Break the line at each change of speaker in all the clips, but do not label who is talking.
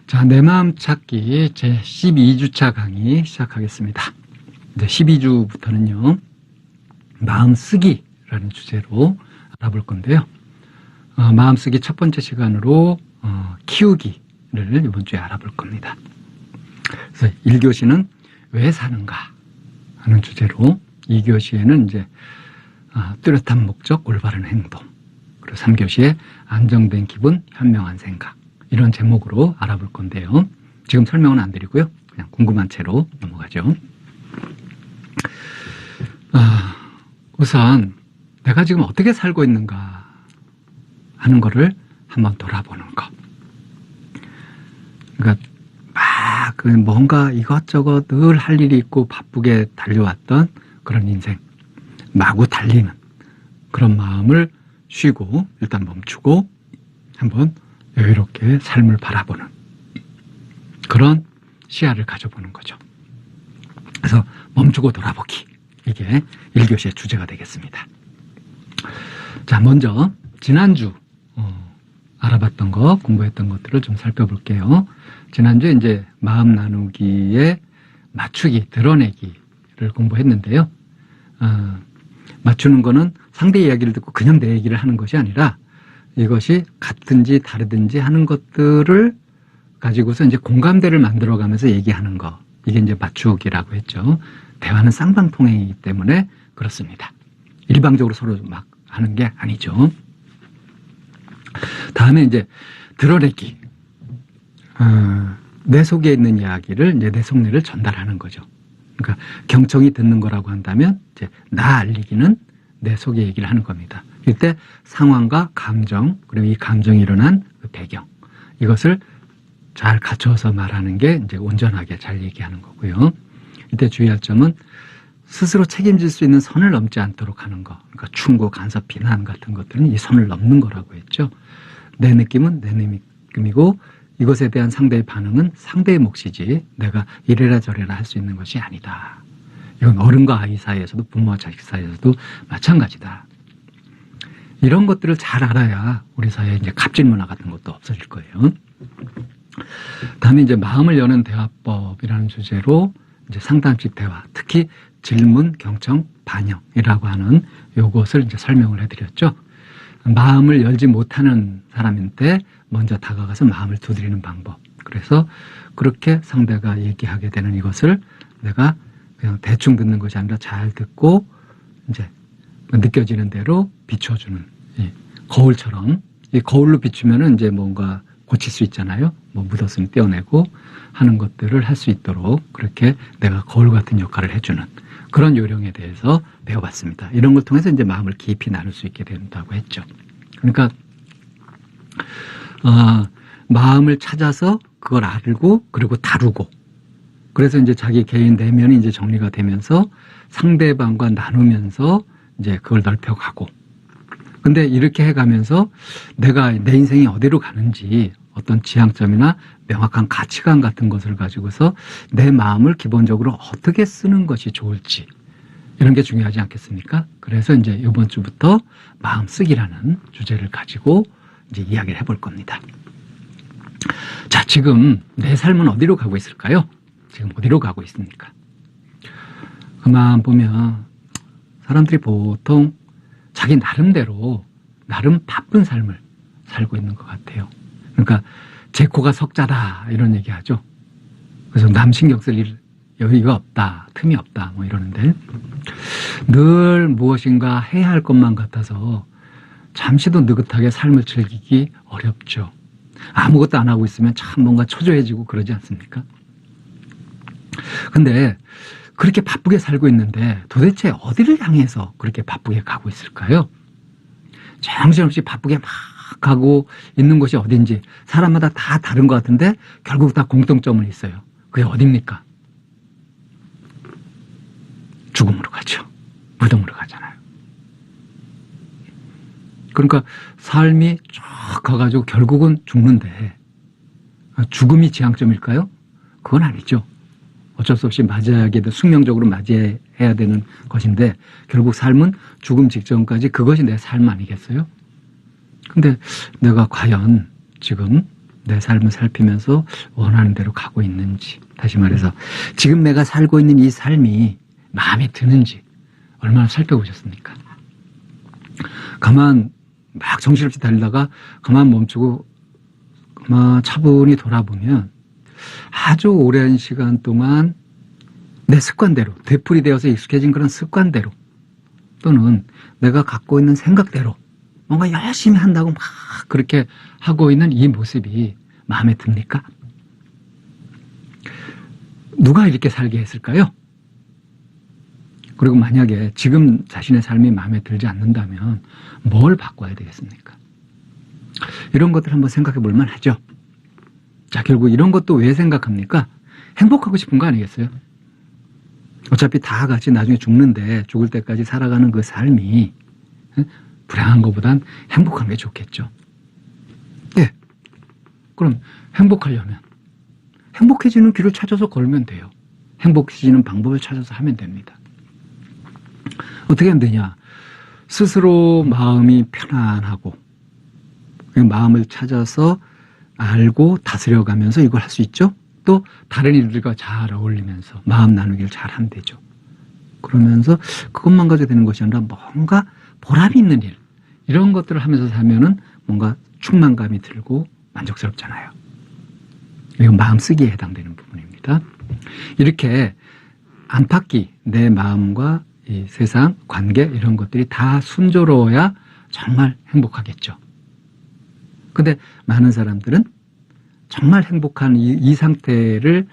자, 내 마음 찾기 제 12주차 강의 시작하겠습니다. 이제 12주부터는요, 마음 쓰기라는 주제로 알아볼 건데요. 마음 쓰기 첫 번째 시간으로 키우기를 이번 주에 알아볼 겁니다. 그래서 1교시는 왜 사는가 하는 주제로, 2교시에는 이제 뚜렷한 목적, 올바른 행동, 그리고 3교시에 안정된 기분, 현명한 생각, 이런 제목으로 알아볼 건데요. 지금 설명은 안 드리고요. 그냥 궁금한 채로 넘어가죠. 우선 내가 지금 어떻게 살고 있는가 하는 거를 한번 돌아보는 것. 그러니까 막 뭔가 이것저것 늘 할 일이 있고 바쁘게 달려왔던 그런 인생, 마구 달리는 그런 마음을 쉬고 일단 멈추고 한번 여유롭게 삶을 바라보는 그런 시야를 가져보는 거죠. 그래서 멈추고 돌아보기, 이게 1교시의 주제가 되겠습니다. 자, 먼저 지난주 알아봤던 것, 공부했던 것들을 좀 살펴볼게요. 지난주에 이제 마음 나누기에 맞추기, 드러내기를 공부했는데요. 맞추는 거는 상대 이야기를 듣고 그냥 내 얘기를 하는 것이 아니라 이것이 같든지 다르든지 하는 것들을 가지고서 이제 공감대를 만들어가면서 얘기하는 거, 이게 이제 맞추기라고 했죠. 대화는 쌍방통행이기 때문에 그렇습니다. 일방적으로 서로 막 하는 게 아니죠. 다음에 이제 드러내기, 내 속에 있는 이야기를 이제 내 속내를 전달하는 거죠. 그러니까 경청이 듣는 거라고 한다면 이제 나 알리기는 내 속의 얘기를 하는 겁니다. 이때 상황과 감정, 그리고 이 감정이 일어난 그 배경, 이것을 잘 갖춰서 말하는 게 이제 온전하게 잘 얘기하는 거고요. 이때 주의할 점은 스스로 책임질 수 있는 선을 넘지 않도록 하는 거. 그러니까 충고, 간섭, 비난 같은 것들은 이 선을 넘는 거라고 했죠. 내 느낌은 내 느낌이고 이것에 대한 상대의 반응은 상대의 몫이지 내가 이래라 저래라 할 수 있는 것이 아니다. 이건 어른과 아이 사이에서도 부모와 자식 사이에서도 마찬가지다. 이런 것들을 잘 알아야 우리 사회에 이제 갑질 문화 같은 것도 없어질 거예요. 다음에 이제 마음을 여는 대화법이라는 주제로 이제 상담식 대화, 특히 질문, 경청, 반영이라고 하는 요것을 이제 설명을 해드렸죠. 마음을 열지 못하는 사람한테 먼저 다가가서 마음을 두드리는 방법. 그래서 그렇게 상대가 얘기하게 되는 이것을 내가 그냥 대충 듣는 것이 아니라 잘 듣고 이제 느껴지는 대로 비춰주는, 거울처럼, 이 거울로 비추면은 이제 뭔가 고칠 수 있잖아요. 뭐 묻었으면 떼어내고 하는 것들을 할 수 있도록 그렇게 내가 거울 같은 역할을 해주는 그런 요령에 대해서 배워봤습니다. 이런 걸 통해서 이제 마음을 깊이 나눌 수 있게 된다고 했죠. 그러니까 마음을 찾아서 그걸 알고 그리고 다루고, 그래서 이제 자기 개인 내면이 이제 정리가 되면서 상대방과 나누면서 이제 그걸 넓혀가고, 근데 이렇게 해가면서 내가 내 인생이 어디로 가는지 어떤 지향점이나 명확한 가치관 같은 것을 가지고서 내 마음을 기본적으로 어떻게 쓰는 것이 좋을지, 이런 게 중요하지 않겠습니까? 그래서 이제 이번 주부터 마음 쓰기라는 주제를 가지고 이제 이야기를 해볼 겁니다. 자, 지금 내 삶은 어디로 가고 있을까요? 지금 어디로 가고 있습니까? 그만 보면 사람들이 보통 자기 나름대로 나름 바쁜 삶을 살고 있는 것 같아요. 그러니까 제 코가 석자다 이런 얘기 하죠. 그래서 남 신경 쓸 일 여유가 없다, 틈이 없다 뭐 이러는데, 늘 무엇인가 해야 할 것만 같아서 잠시도 느긋하게 삶을 즐기기 어렵죠. 아무것도 안 하고 있으면 참 뭔가 초조해지고 그러지 않습니까? 근데 그렇게 바쁘게 살고 있는데 도대체 어디를 향해서 그렇게 바쁘게 가고 있을까요? 정신없이 바쁘게 막 가고 있는 곳이 어딘지 사람마다 다 다른 것 같은데 결국 다 공통점은 있어요. 그게 어딥니까? 죽음으로 가죠. 무덤으로 가잖아요. 그러니까 삶이 쭉 가가지고 결국은 죽는데 죽음이 지향점일까요? 그건 아니죠. 어쩔 수 없이 맞이해야 되는, 숙명적으로 맞이해야 되는 것인데 결국 삶은 죽음 직전까지 그것이 내 삶 아니겠어요? 근데 내가 과연 지금 내 삶을 살피면서 원하는 대로 가고 있는지, 다시 말해서 지금 내가 살고 있는 이 삶이 마음에 드는지 얼마나 살펴보셨습니까? 가만 막 정신없이 달리다가 가만 멈추고 가만 차분히 돌아보면 아주 오랜 시간 동안 내 습관대로, 되풀이 되어서 익숙해진 그런 습관대로, 또는 내가 갖고 있는 생각대로 뭔가 열심히 한다고 막 그렇게 하고 있는 이 모습이 마음에 듭니까? 누가 이렇게 살게 했을까요? 그리고 만약에 지금 자신의 삶이 마음에 들지 않는다면 뭘 바꿔야 되겠습니까? 이런 것들 한번 생각해 볼 만하죠. 자, 결국 이런 것도 왜 생각합니까? 행복하고 싶은 거 아니겠어요? 어차피 다 같이 나중에 죽는데 죽을 때까지 살아가는 그 삶이 불행한 것보단 행복한 게 좋겠죠. 네. 그럼 행복하려면 행복해지는 길을 찾아서 걸면 돼요. 행복해지는 방법을 찾아서 하면 됩니다. 어떻게 하면 되냐? 스스로 마음이 편안하고 그 마음을 찾아서 알고 다스려가면서 이걸 할 수 있죠. 또 다른 일들과 잘 어울리면서 마음 나누기를 잘 하면 되죠. 그러면서 그것만 가지고 되는 것이 아니라 뭔가 보람 있는 일, 이런 것들을 하면서 살면은 뭔가 충만감이 들고 만족스럽잖아요. 이건 마음 쓰기에 해당되는 부분입니다. 이렇게 안팎이 내 마음과 이 세상, 관계 이런 것들이 다 순조로워야 정말 행복하겠죠. 근데 많은 사람들은 정말 행복한 이 상태를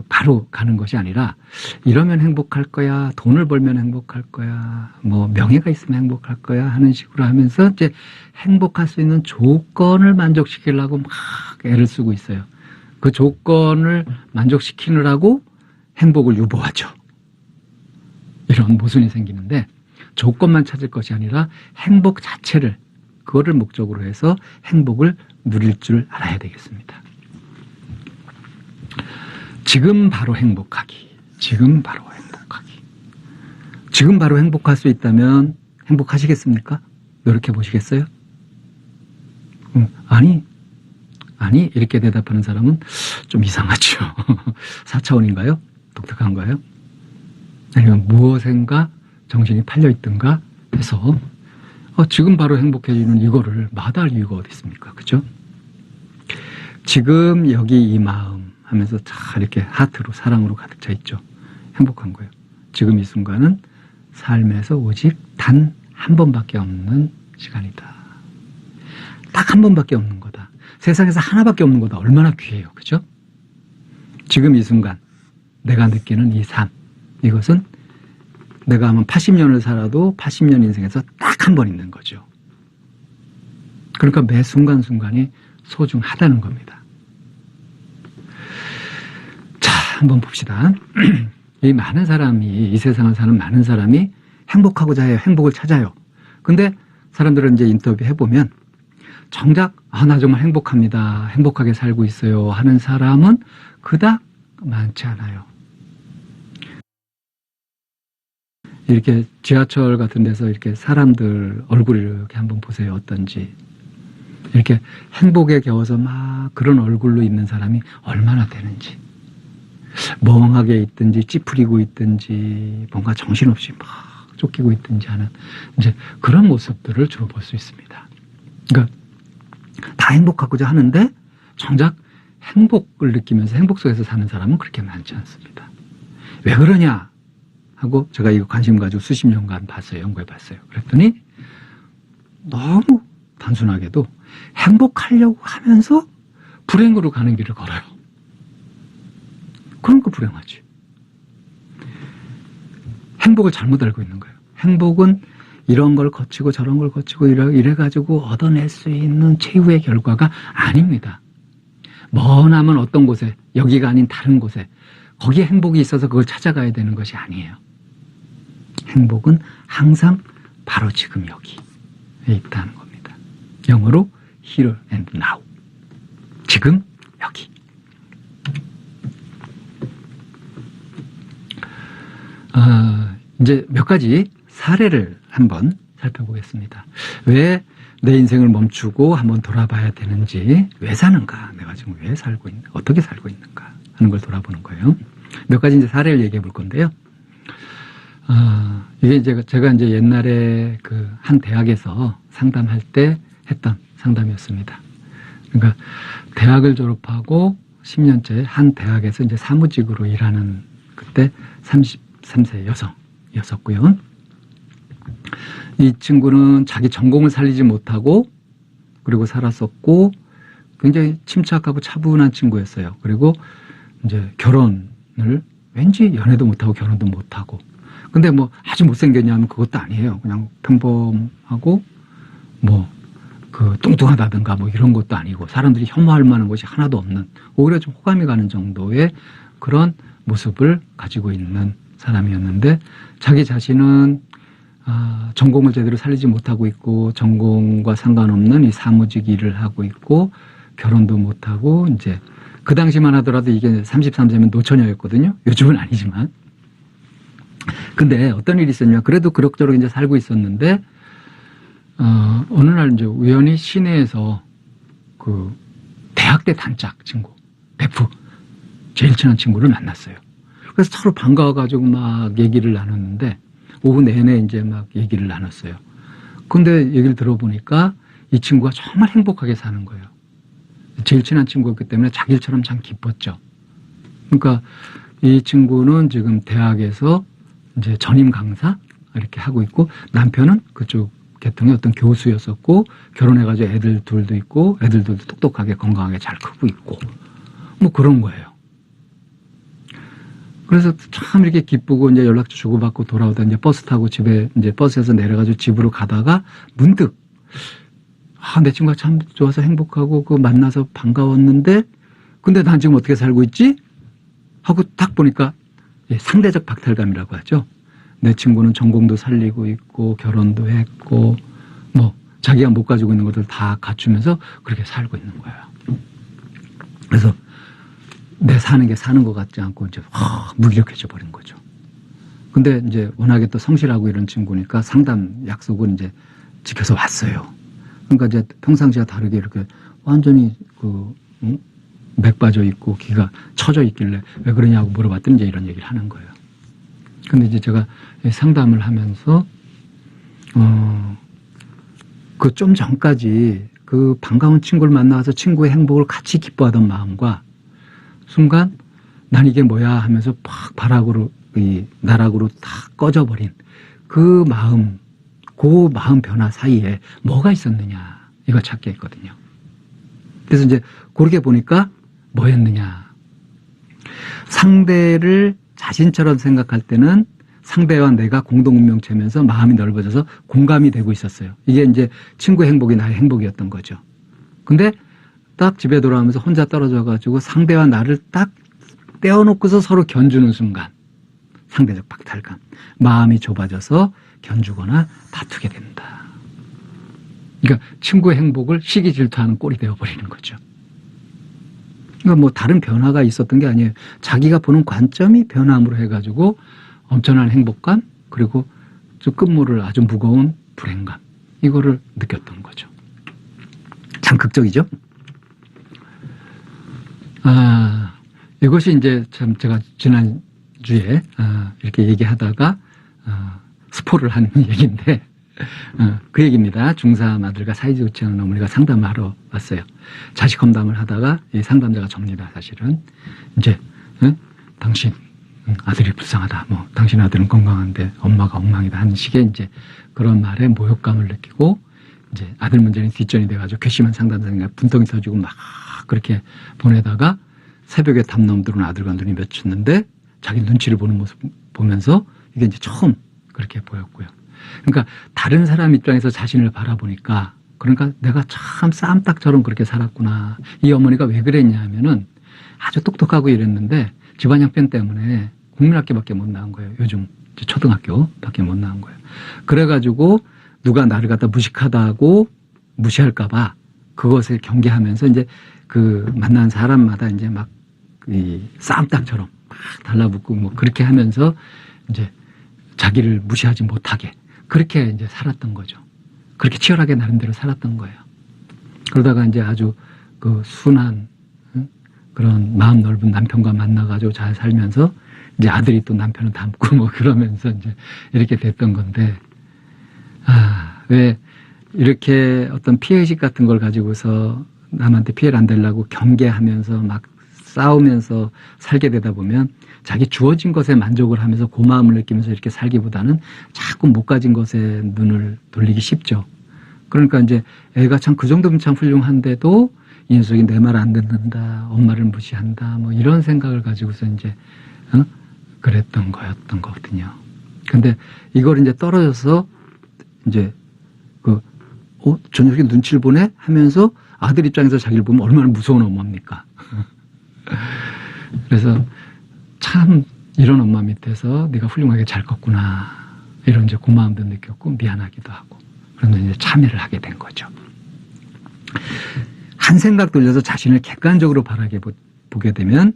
바로 가는 것이 아니라 이러면 행복할 거야, 돈을 벌면 행복할 거야, 뭐 명예가 있으면 행복할 거야 하는 식으로 하면서 이제 행복할 수 있는 조건을 만족시키려고 막 애를 쓰고 있어요. 그 조건을 만족시키느라고 행복을 유보하죠. 이런 모순이 생기는데 조건만 찾을 것이 아니라 행복 자체를, 그거를 목적으로 해서 행복을 누릴 줄 알아야 되겠습니다. 지금 바로 행복하기. 지금 바로 행복하기. 지금 바로 행복할 수 있다면 행복하시겠습니까? 노력해 보시겠어요? 아니 이렇게 대답하는 사람은 좀 이상하죠. 4차원인가요? 독특한가요? 아니면 무엇인가 정신이 팔려 있든가 해서 지금 바로 행복해지는 이거를 마다할 이유가 어디 있습니까? 그죠? 지금 여기 이 마음 하면서 잘 이렇게 하트로 사랑으로 가득 차 있죠. 행복한 거예요. 지금 이 순간은 삶에서 오직 단 한 번밖에 없는 시간이다. 딱 한 번밖에 없는 거다. 세상에서 하나밖에 없는 거다. 얼마나 귀해요. 그죠? 지금 이 순간 내가 느끼는 이 삶, 이것은 내가 아마 80년을 살아도 80년 인생에서 딱 한 번 있는 거죠. 그러니까 매 순간순간이 소중하다는 겁니다. 자, 한번 봅시다. 이 많은 사람이, 이 세상을 사는 많은 사람이 행복하고자 해요. 행복을 찾아요. 근데 사람들은 이제 인터뷰 해보면 정작 나 정말 행복합니다. 행복하게 살고 있어요 하는 사람은 그닥 많지 않아요. 이렇게 지하철 같은 데서 이렇게 사람들 얼굴을 이렇게 한번 보세요. 어떤지. 이렇게 행복에 겨워서 막 그런 얼굴로 있는 사람이 얼마나 되는지. 멍하게 있든지 찌푸리고 있든지 뭔가 정신없이 막 쫓기고 있든지 하는 이제 그런 모습들을 주로 볼 수 있습니다. 그러니까 다 행복하고자 하는데 정작 행복을 느끼면서 행복 속에서 사는 사람은 그렇게 많지 않습니다. 왜 그러냐 하고 제가 이거 관심 가지고 수십 년간 봤어요. 연구해 봤어요. 그랬더니 너무 단순하게도 행복하려고 하면서 불행으로 가는 길을 걸어요. 그러니까 불행하지. 행복을 잘못 알고 있는 거예요. 행복은 이런 걸 거치고 저런 걸 거치고 이래가지고 얻어낼 수 있는 최후의 결과가 아닙니다. 머나먼 어떤 곳에, 여기가 아닌 다른 곳에, 거기에 행복이 있어서 그걸 찾아가야 되는 것이 아니에요. 행복은 항상 바로 지금 여기에 있다는 겁니다. 영어로 here and now. 지금 여기. 이제 몇 가지 사례를 한번 살펴보겠습니다. 왜 내 인생을 멈추고 한번 돌아봐야 되는지, 왜 사는가, 내가 지금 왜 살고 있는, 어떻게 살고 있는가 하는 걸 돌아보는 거예요. 몇 가지 이제 사례를 얘기해 볼 건데요. 이게 제가 이제 옛날에 그 한 대학에서 상담할 때 했던 상담이었습니다. 그러니까 대학을 졸업하고 10년째 한 대학에서 이제 사무직으로 일하는 그때 33세 여성이었었고요. 이 친구는 자기 전공을 살리지 못하고 그리고 살았었고 굉장히 침착하고 차분한 친구였어요. 그리고 이제 결혼을 왠지 연애도 못하고 결혼도 못하고, 근데 뭐 아주 못생겼냐면 그것도 아니에요. 그냥 평범하고 뭐 그 뚱뚱하다든가 뭐 이런 것도 아니고 사람들이 혐오할 만한 것이 하나도 없는, 오히려 좀 호감이 가는 정도의 그런 모습을 가지고 있는 사람이었는데, 자기 자신은 전공을 제대로 살리지 못하고 있고 전공과 상관없는 이 사무직 일을 하고 있고 결혼도 못하고, 이제 그 당시만 하더라도 이게 33세면 노처녀였거든요. 요즘은 아니지만. 근데 어떤 일이 있었냐, 그래도 그럭저럭 이제 살고 있었는데 어느 날 이제 우연히 시내에서 그 대학 때 단짝 친구, 베프, 제일 친한 친구를 만났어요. 그래서 서로 반가워가지고 막 얘기를 나눴는데 오후 내내 이제 막 얘기를 나눴어요. 근데 얘기를 들어보니까 이 친구가 정말 행복하게 사는 거예요. 제일 친한 친구였기 때문에 자기 일처럼 참 기뻤죠. 그러니까 이 친구는 지금 대학에서 이제 전임 강사 이렇게 하고 있고, 남편은 그쪽 계통의 어떤 교수였었고 결혼해가지고 애들 둘도 있고 애들도 똑똑하게 건강하게 잘 크고 있고 뭐 그런 거예요. 그래서 참 이렇게 기쁘고 이제 연락처 주고받고 돌아오다 이제 버스 타고 집에 이제 버스에서 내려가지고 집으로 가다가 문득 내 친구가 참 좋아서 행복하고 그 만나서 반가웠는데 근데 난 지금 어떻게 살고 있지? 하고 딱 보니까 상대적 박탈감이라고 하죠. 내 친구는 전공도 살리고 있고 결혼도 했고 뭐 자기가 못 가지고 있는 것들 다 갖추면서 그렇게 살고 있는 거예요. 그래서 내 사는 게 사는 것 같지 않고 이제 무기력해져 버린 거죠. 근데 이제 워낙에 또 성실하고 이런 친구니까 상담 약속은 이제 지켜서 왔어요. 그러니까 이제 평상시와 다르게 이렇게 완전히 맥 빠져 있고 귀가 처져 있길래 왜 그러냐고 물어봤더니 이제 이런 얘기를 하는 거예요. 근데 이제 제가 상담을 하면서 그 좀 전까지 그 반가운 친구를 만나서 친구의 행복을 같이 기뻐하던 마음과 순간 난 이게 뭐야 하면서 팍 바락으로 나락으로 다 꺼져버린 그 마음 변화 사이에 뭐가 있었느냐, 이거 찾게 했거든요. 그래서 이제 그렇게 보니까 뭐였느냐, 상대를 자신처럼 생각할 때는 상대와 내가 공동운명체면서 마음이 넓어져서 공감이 되고 있었어요. 이게 이제 친구의 행복이 나의 행복이었던 거죠. 근데 딱 집에 돌아오면서 혼자 떨어져가지고 상대와 나를 딱 떼어놓고서 서로 견주는 순간 상대적 박탈감, 마음이 좁아져서 견주거나 다투게 된다. 그러니까 친구의 행복을 시기 질투하는 꼴이 되어버리는 거죠. 그러니까 뭐 다른 변화가 있었던 게 아니에요. 자기가 보는 관점이 변함으로 해가지고 엄청난 행복감, 그리고 좀 끝물을 아주 무거운 불행감, 이거를 느꼈던 거죠. 참 극적이죠? 이것이 이제 참 제가 지난주에 이렇게 얘기하다가 스포를 한 얘기인데 그 얘기입니다. 중3 아들과 사이즈 좋지 않은 어머니가 상담하러 왔어요. 자식 험담을 하다가 이 상담자가 접니다. 사실은 이제 당신 아들이 불쌍하다, 뭐 당신 아들은 건강한데 엄마가 엉망이다 하는 식의 이제 그런 말에 모욕감을 느끼고, 이제 아들 문제는 뒷전이 돼가지고 괘씸한 상담자가 분통이 터지고 막 그렇게 보내다가 새벽에 담 들어온 아들과 눈이 마주쳤는데 자기 눈치를 보는 모습 보면서 이게 이제 처음 그렇게 보였고요. 그러니까 다른 사람 입장에서 자신을 바라보니까, 그러니까 내가 참 쌈딱처럼 그렇게 살았구나. 이 어머니가 왜 그랬냐 하면은 아주 똑똑하고 이랬는데 집안 형편 때문에 국민학교밖에 못 나온 거예요. 요즘 초등학교밖에 못 나온 거예요. 그래가지고 누가 나를 갖다 무식하다고 무시할까봐 그것을 경계하면서 이제 그 만난 사람마다 이제 막 이 쌈딱처럼 막 달라붙고 뭐 그렇게 하면서 이제 자기를 무시하지 못하게 그렇게 이제 살았던 거죠. 그렇게 치열하게 나름대로 살았던 거예요. 그러다가 이제 아주 그 순한 그런 마음 넓은 남편과 만나가지고 잘 살면서 이제 아들이 또 남편을 닮고 뭐 그러면서 이제 이렇게 됐던 건데, 왜 이렇게 어떤 피해의식 같은 걸 가지고서 남한테 피해를 안 되려고 경계하면서 막 싸우면서 살게 되다 보면 자기 주어진 것에 만족을 하면서 고마움을 느끼면서 이렇게 살기보다는 자꾸 못 가진 것에 눈을 돌리기 쉽죠. 그러니까 이제 애가 참 그 정도면 참 훌륭한데도 이 녀석이 내 말 안 듣는다, 엄마를 무시한다, 뭐 이런 생각을 가지고서 이제 그랬던 거였던 거거든요. 근데 이걸 이제 떨어져서 이제 저 녀석이 눈치를 보네 하면서 아들 입장에서 자기를 보면 얼마나 무서운 엄마입니까? 그래서 참 이런 엄마 밑에서 네가 훌륭하게 잘 컸구나, 이런 이제 고마움도 느꼈고 미안하기도 하고, 그러면서 이제 참여를 하게 된 거죠. 한 생각 돌려서 자신을 객관적으로 보게 되면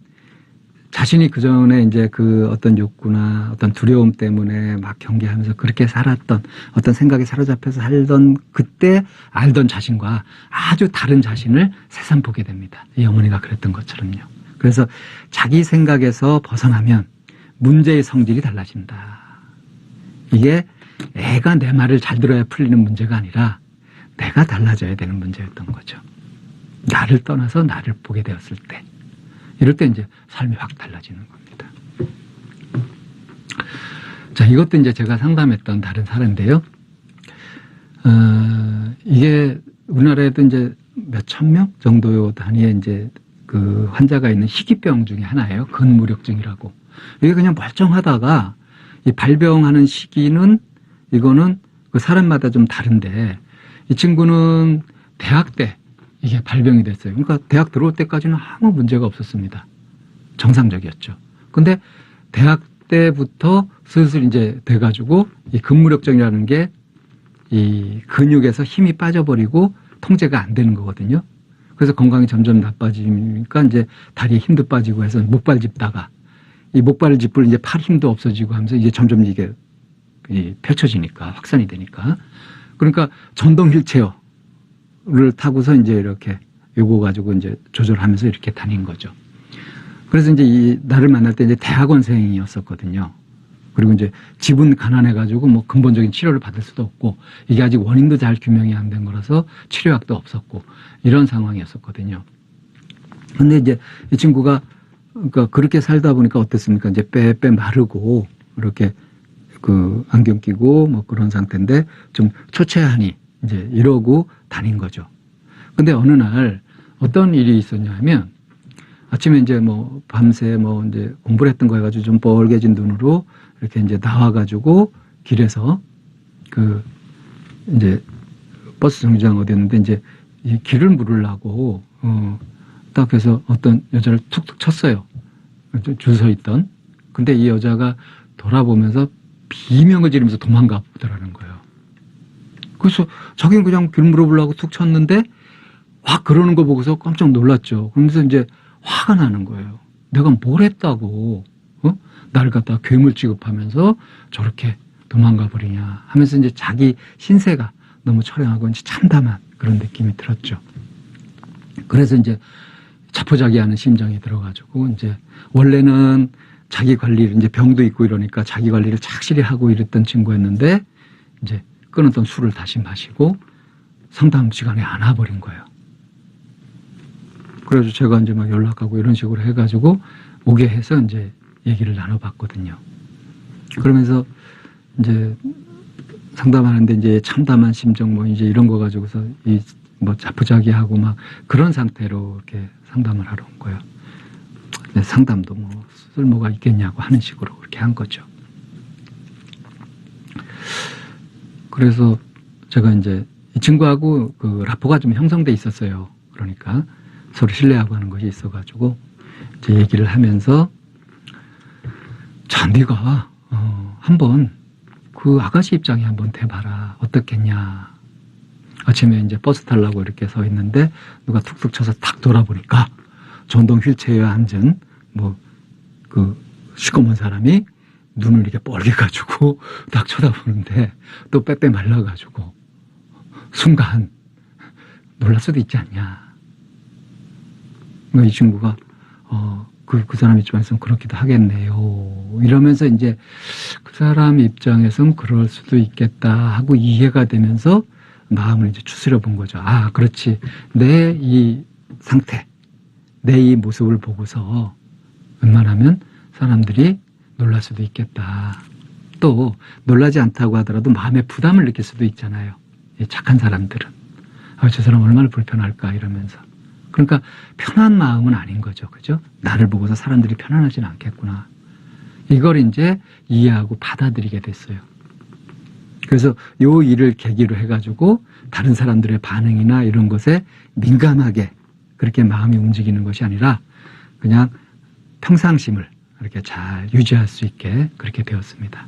자신이 그 전에 이제 그 어떤 욕구나 어떤 두려움 때문에 막 경계하면서 그렇게 살았던 어떤 생각에 사로잡혀서 살던 그때 알던 자신과 아주 다른 자신을 새삼 보게 됩니다. 이 어머니가 그랬던 것처럼요. 그래서 자기 생각에서 벗어나면 문제의 성질이 달라진다. 이게 애가 내 말을 잘 들어야 풀리는 문제가 아니라 내가 달라져야 되는 문제였던 거죠. 나를 떠나서 나를 보게 되었을 때, 이럴 때 이제 삶이 확 달라지는 겁니다. 자, 이것도 이제 제가 상담했던 다른 사례인데요. 이게 우리나라에도 이제 몇천 명 정도 단위의 이제 그 환자가 있는 희귀병 중에 하나예요. 근무력증이라고. 이게 그냥 멀쩡하다가 이 발병하는 시기는 이거는 그 사람마다 좀 다른데, 이 친구는 대학 때 이게 발병이 됐어요. 그러니까 대학 들어올 때까지는 아무 문제가 없었습니다. 정상적이었죠. 근데 대학 때부터 슬슬 이제 돼가지고 이 근무력증이라는 게 이 근육에서 힘이 빠져버리고 통제가 안 되는 거거든요. 그래서 건강이 점점 나빠지니까 이제 다리에 힘도 빠지고 해서 목발 짚다가 이 목발을 짚을 이제 팔 힘도 없어지고 하면서 이제 점점 이게 펼쳐지니까 확산이 되니까, 그러니까 전동 휠체어를 타고서 이제 이렇게 요거 가지고 이제 조절하면서 이렇게 다닌 거죠. 그래서 이제 이 나를 만날 때 이제 대학원생이었었거든요. 그리고 이제 집은 가난해가지고 뭐 근본적인 치료를 받을 수도 없고, 이게 아직 원인도 잘 규명이 안 된 거라서 치료약도 없었고 이런 상황이었었거든요. 근데 이제 이 친구가 그러니까 그렇게 살다 보니까 어땠습니까? 이제 빼빼 마르고 이렇게 그 안경 끼고 뭐 그런 상태인데 좀 초췌하니 이제 이러고 다닌 거죠. 근데 어느 날 어떤 일이 있었냐면, 아침에 이제 뭐 밤새 뭐 이제 공부를 했던 거 해가지고 좀 뻘개진 눈으로 이렇게 이제 나와가지고 길에서 그 이제 버스 정류장 어디였는데 이제 이 길을 물으려고 딱 해서 어떤 여자를 툭툭 쳤어요. 줄 서 있던. 근데 이 여자가 돌아보면서 비명을 지르면서 도망가 보더라는 거예요. 그래서 자기는 그냥 길 물어보려고 툭 쳤는데 확 그러는 거 보고서 깜짝 놀랐죠. 그러면서 이제 화가 나는 거예요. 내가 뭘 했다고 나를 갖다 괴물 취급하면서 저렇게 도망가 버리냐 하면서 이제 자기 신세가 너무 처량하고 이제 참담한 그런 느낌이 들었죠. 그래서 이제 자포자기하는 심정이 들어가지고 이제 원래는 자기 관리를 이제 병도 있고 이러니까 자기 관리를 착실히 하고 이랬던 친구였는데 이제 끊었던 술을 다시 마시고 상담 시간에 안 와버린 거예요. 그래서 제가 이제 막 연락하고 이런 식으로 해가지고 오게 해서 이제 얘기를 나눠봤거든요. 그러면서 이제 상담하는데 이제 참담한 심정 뭐 이제 이런 거 가지고서 이 뭐 자포자기하고 막 그런 상태로 이렇게 상담을 하러 온 거예요. 상담도 뭐 쓸모가 있겠냐고 하는 식으로 그렇게 한 거죠. 그래서 제가 이제 이 친구하고 그 라포가 좀 형성돼 있었어요. 그러니까 서로 신뢰하고 하는 것이 있어가지고 이제 얘기를 하면서, 자, 네가 한번 그 아가씨 입장에 한번 대봐라. 어떻겠냐. 아침에 이제 버스 타려고 이렇게 서 있는데 누가 툭툭 쳐서 탁 돌아보니까 전동 휠체어에 앉은 뭐 그 시커먼 사람이 눈을 이렇게 뻘게 가지고 딱 쳐다보는데 또 빼빼 말라가지고 순간 놀랄 수도 있지 않냐. 이 친구가 그 사람 입장에서는 그렇기도 하겠네요. 이러면서 이제 그 사람 입장에서는 그럴 수도 있겠다 하고 이해가 되면서 마음을 이제 추스려 본 거죠. 아, 그렇지. 내 이 상태, 내 이 모습을 보고서 웬만하면 사람들이 놀랄 수도 있겠다. 또 놀라지 않다고 하더라도 마음의 부담을 느낄 수도 있잖아요. 이 착한 사람들은. 저 사람 얼마나 불편할까 이러면서. 그러니까 편한 마음은 아닌 거죠. 그죠? 나를 보고서 사람들이 편안하지는 않겠구나. 이걸 이제 이해하고 받아들이게 됐어요. 그래서 요 일을 계기로 해가지고 다른 사람들의 반응이나 이런 것에 민감하게 그렇게 마음이 움직이는 것이 아니라 그냥 평상심을 이렇게 잘 유지할 수 있게 그렇게 되었습니다.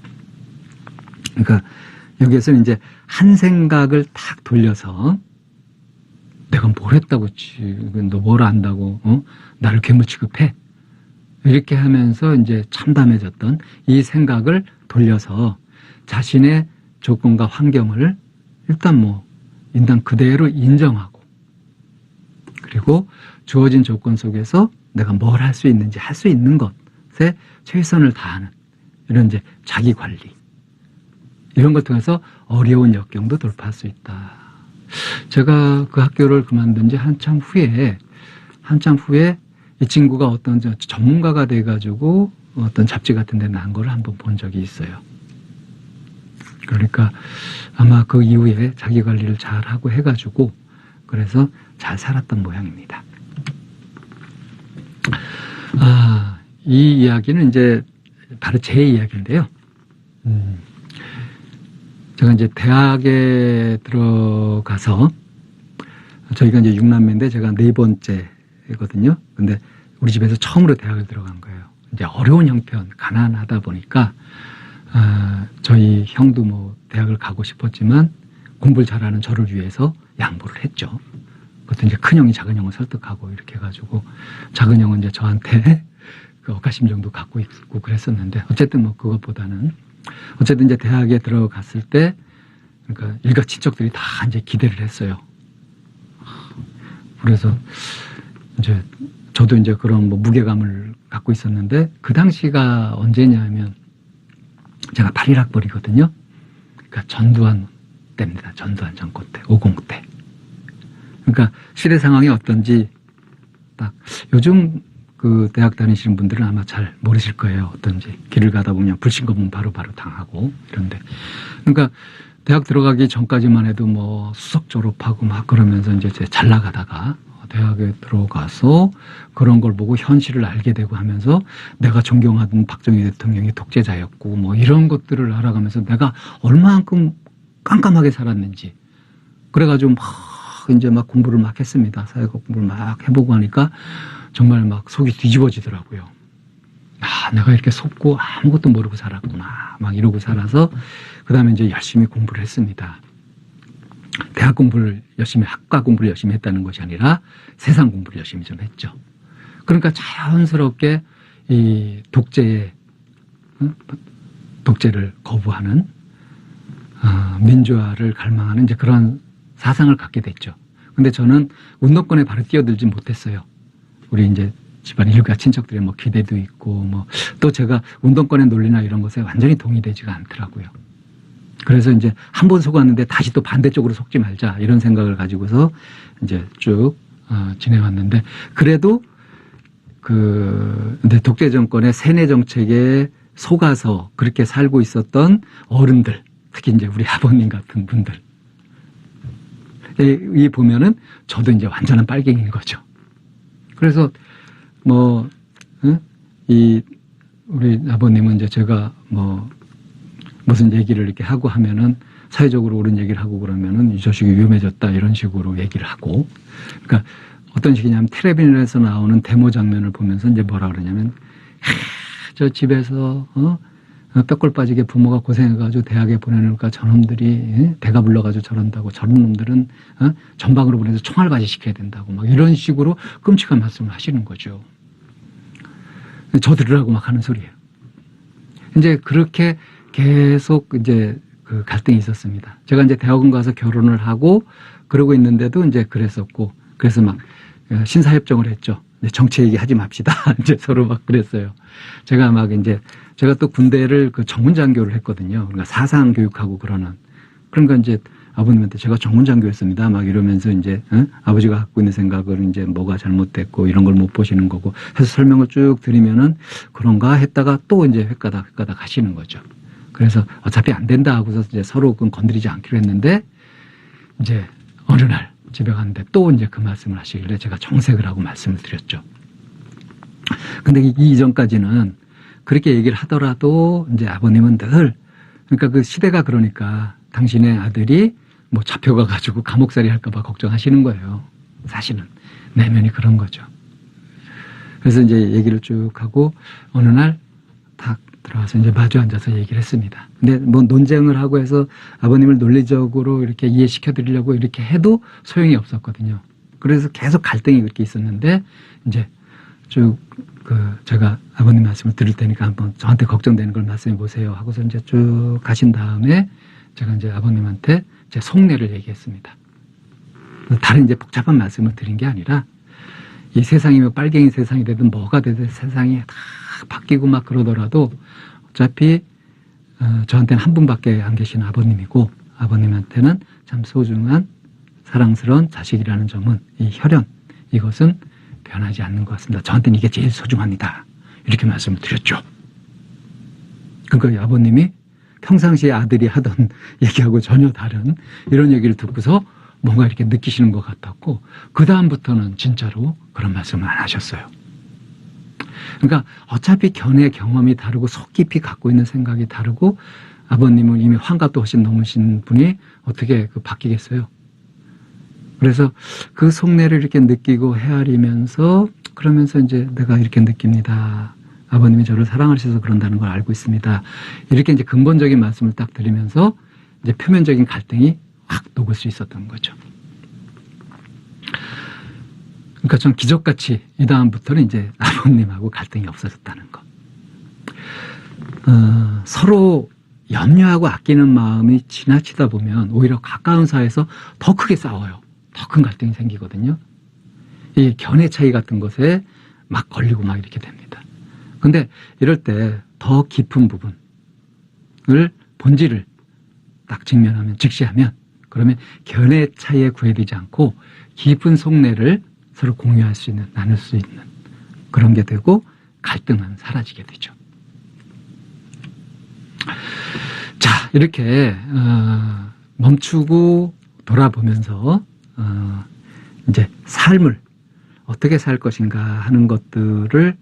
그러니까 여기에서는 이제 한 생각을 탁 돌려서 내가 뭘 했다고 너 뭘 안다고 나를 괴물 취급해 이렇게 하면서 이제 참담해졌던 이 생각을 돌려서 자신의 조건과 환경을 일단 인당 그대로 인정하고 그리고 주어진 조건 속에서 내가 뭘 할 수 있는지 할 수 있는 것에 최선을 다하는 이런 이제 자기 관리 이런 것 통해서 어려운 역경도 돌파할 수 있다. 제가 그 학교를 그만둔 지 한참 후에 이 친구가 어떤 전문가가 돼가지고 어떤 잡지 같은 데 난 걸 한번 본 적이 있어요. 그러니까 아마 그 이후에 자기 관리를 잘 하고 해가지고 그래서 잘 살았던 모양입니다. 이 이야기는 이제 바로 제 이야기인데요. 제가 이제 대학에 들어가서 저희가 이제 6남매인데 제가 4번째거든요. 근데 우리 집에서 처음으로 대학을 들어간 거예요. 이제 어려운 형편, 가난하다 보니까 저희 형도 대학을 가고 싶었지만 공부를 잘하는 저를 위해서 양보를 했죠. 그것도 이제 큰 형이 작은 형을 설득하고 이렇게 해가지고 작은 형은 이제 저한테 그 억가심 정도 갖고 있고 그랬었는데 어쨌든 그것보다는 어쨌든 이제 대학에 들어갔을 때 그러니까 일가 친척들이 다 이제 기대를 했어요. 그래서 이제 저도 이제 그런 무게감을 갖고 있었는데 그 당시가 언제냐면 제가 81학번이거든요. 그러니까 전두환 때입니다. 전두환 정권 때, 50 때. 그러니까 시대 상황이 어떤지 딱 요즘 그 대학 다니시는 분들은 아마 잘 모르실 거예요. 어떤지. 길을 가다 보면 불신검문 바로바로 당하고 이런데. 그러니까 대학 들어가기 전까지만 해도 수석 졸업하고 그러면서 이제 잘 나가다가 대학에 들어가서 그런 걸 보고 현실을 알게 되고 하면서 내가 존경하던 박정희 대통령이 독재자였고 이런 것들을 알아가면서 내가 얼마만큼 깜깜하게 살았는지 그래가지고 이제 공부를 했습니다. 사회학 공부를 해보고 하니까 정말 속이 뒤집어지더라고요. 내가 이렇게 속고 아무것도 모르고 살았구나. 이러고 살아서 그 다음에 이제 열심히 공부를 했습니다. 대학 공부를 열심히, 학과 공부를 열심히 했다는 것이 아니라 세상 공부를 열심히 좀 했죠. 그러니까 자연스럽게 이 독재를 거부하는 민주화를 갈망하는 이제 그런 사상을 갖게 됐죠. 근데 저는 운동권에 바로 뛰어들지 못했어요. 우리 이제 집안 일가 친척들의 기대도 있고 또 제가 운동권의 논리나 이런 것에 완전히 동의되지가 않더라고요. 그래서 이제 한 번 속았는데 다시 또 반대쪽으로 속지 말자 이런 생각을 가지고서 이제 쭉 지내왔는데 그래도 근데 독재 정권의 세뇌 정책에 속아서 그렇게 살고 있었던 어른들, 특히 이제 우리 아버님 같은 분들 이 보면은 저도 이제 완전한 빨갱이인 거죠. 그래서 우리 아버님은 이제 제가 무슨 얘기를 이렇게 하고 하면은 사회적으로 옳은 얘기를 하고 그러면은 이 자식이 위험해졌다 이런 식으로 얘기를 하고 그러니까 어떤 식이냐면 텔레비전에서 나오는 데모 장면을 보면서 이제 뭐라 그러냐면 저 집에서 뼈골 빠지게 부모가 고생해가지고 대학에 보내놓을까 저놈들이 대가 불러가지고 저런다고 저런 놈들은 전방으로 보내서 총알바지 시켜야 된다고 이런 식으로 끔찍한 말씀을 하시는 거죠. 저 들으라고 하는 소리예요. 이제 그렇게 계속 이제 그 갈등이 있었습니다. 제가 이제 대학원 가서 결혼을 하고 그러고 있는데도 이제 그랬었고, 그래서 막 신사협정을 했죠. 정치 얘기하지 맙시다. 이제 서로 막 그랬어요. 제가 막 이제 제가 또 군대를 그 정문장교를 했거든요. 그러니까 사상 교육하고 그러는. 그러니까 이제 아버님한테 제가 정문장교였습니다. 막 이러면서 이제 아버지가 갖고 있는 생각을 이제 뭐가 잘못됐고 이런 걸 못 보시는 거고 해서 설명을 쭉 드리면은 그런가 했다가 또 이제 획가닥 하시는 거죠. 그래서 어차피 안 된다 하고서 이제 서로 그건 건드리지 않기로 했는데 이제 어느 날 집에 갔는데 또 이제 그 말씀을 하시길래 제가 정색을 하고 말씀을 드렸죠. 근데 이 이전까지는 그렇게 얘기를 하더라도 이제 아버님은 늘 그러니까 그 시대가 그러니까 당신의 아들이 뭐 잡혀가가지고 감옥살이 할까봐 걱정하시는 거예요. 사실은 내면이 그런 거죠. 그래서 이제 얘기를 쭉 하고 어느 날 딱 들어와서 이제 마주 앉아서 얘기를 했습니다. 근데 뭐 논쟁을 하고 해서 아버님을 논리적으로 이렇게 이해시켜 드리려고 이렇게 해도 소용이 없었거든요. 그래서 계속 갈등이 그렇게 있었는데 이제 쭉 제가 아버님 말씀을 들을 테니까 한번 저한테 걱정되는 걸 말씀해 보세요 하고서 이제 쭉 가신 다음에 제가 이제 아버님한테 제 속내를 얘기했습니다. 다른 이제 복잡한 말씀을 드린 게 아니라 이 세상이 뭐 빨갱이 세상이 되든 뭐가 되든 세상이 다 바뀌고 막 그러더라도 어차피 저한테는 한 분밖에 안 계신 아버님이고 아버님한테는 참 소중한 사랑스러운 자식이라는 점은 이 혈연 이것은 변하지 않는 것 같습니다. 저한테는 이게 제일 소중합니다. 이렇게 말씀을 드렸죠. 그러니까 아버님이 평상시에 아들이 하던 얘기하고 전혀 다른 이런 얘기를 듣고서 뭔가 이렇게 느끼시는 것 같았고 그 다음부터는 진짜로 그런 말씀을 안 하셨어요. 그러니까 어차피 견해 경험이 다르고 속 깊이 갖고 있는 생각이 다르고 아버님은 이미 환갑도 훨씬 넘으신 분이 어떻게 바뀌겠어요. 그래서 그 속내를 이렇게 느끼고 헤아리면서 그러면서 이제 내가 이렇게 느낍니다. 아버님이 저를 사랑하셔서 그런다는 걸 알고 있습니다. 이렇게 이제 근본적인 말씀을 딱 드리면서 이제 표면적인 갈등이 확 녹을 수 있었던 거죠. 그러니까 전 기적같이 이 다음부터는 이제 아버님하고 갈등이 없어졌다는 거. 서로 염려하고 아끼는 마음이 지나치다 보면 오히려 가까운 사이에서 더 크게 싸워요. 더 큰 갈등이 생기거든요. 이 견해 차이 같은 것에 막 걸리고 막 이렇게 됩니다. 근데 이럴 때 더 깊은 부분을 본질을 딱 직면하면 직시하면 그러면 견해 차이에 구애되지 않고 깊은 속내를 서로 공유할 수 있는 나눌 수 있는 그런 게 되고 갈등은 사라지게 되죠. 자 이렇게 멈추고 돌아보면서 이제 삶을 어떻게 살 것인가 하는 것들을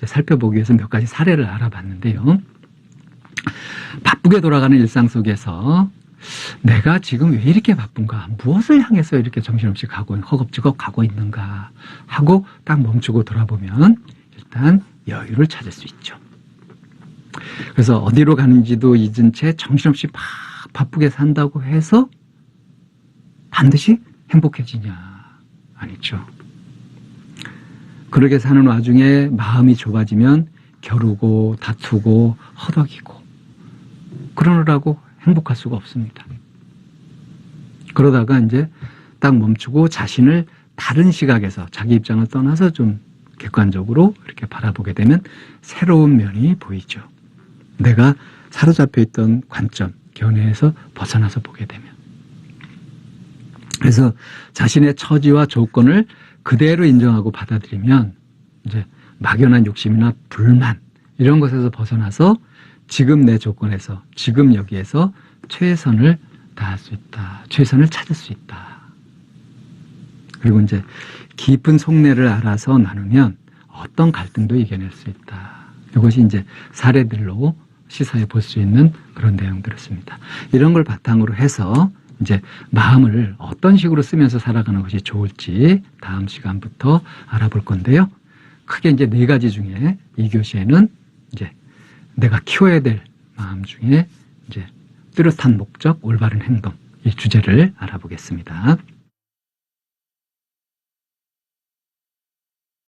살펴보기 위해서 몇 가지 사례를 알아봤는데요. 바쁘게 돌아가는 일상 속에서 내가 지금 왜 이렇게 바쁜가? 무엇을 향해서 이렇게 정신없이 허겁지겁 가고 있는가? 하고 딱 멈추고 돌아보면 일단 여유를 찾을 수 있죠. 그래서 어디로 가는지도 잊은 채 정신없이 막 바쁘게 산다고 해서 반드시 행복해지냐? 아니죠. 그렇게 사는 와중에 마음이 좁아지면 겨루고 다투고 허덕이고 그러느라고 행복할 수가 없습니다. 그러다가 이제 딱 멈추고 자신을 다른 시각에서 자기 입장을 떠나서 좀 객관적으로 이렇게 바라보게 되면 새로운 면이 보이죠. 내가 사로잡혀 있던 관점, 견해에서 벗어나서 보게 되면. 그래서 자신의 처지와 조건을 그대로 인정하고 받아들이면 이제 막연한 욕심이나 불만 이런 것에서 벗어나서 지금 내 조건에서 지금 여기에서 최선을 다할 수 있다. 최선을 찾을 수 있다. 그리고 이제 깊은 속내를 알아서 나누면 어떤 갈등도 이겨낼 수 있다. 이것이 이제 사례들로 시사해 볼 수 있는 그런 내용들이었습니다. 이런 걸 바탕으로 해서 이제 마음을 어떤 식으로 쓰면서 살아가는 것이 좋을지 다음 시간부터 알아볼 건데요. 크게 이제 4가지 중에 이 교시에는 이제 내가 키워야 될 마음 중에 이제 뚜렷한 목적, 올바른 행동 이 주제를 알아보겠습니다.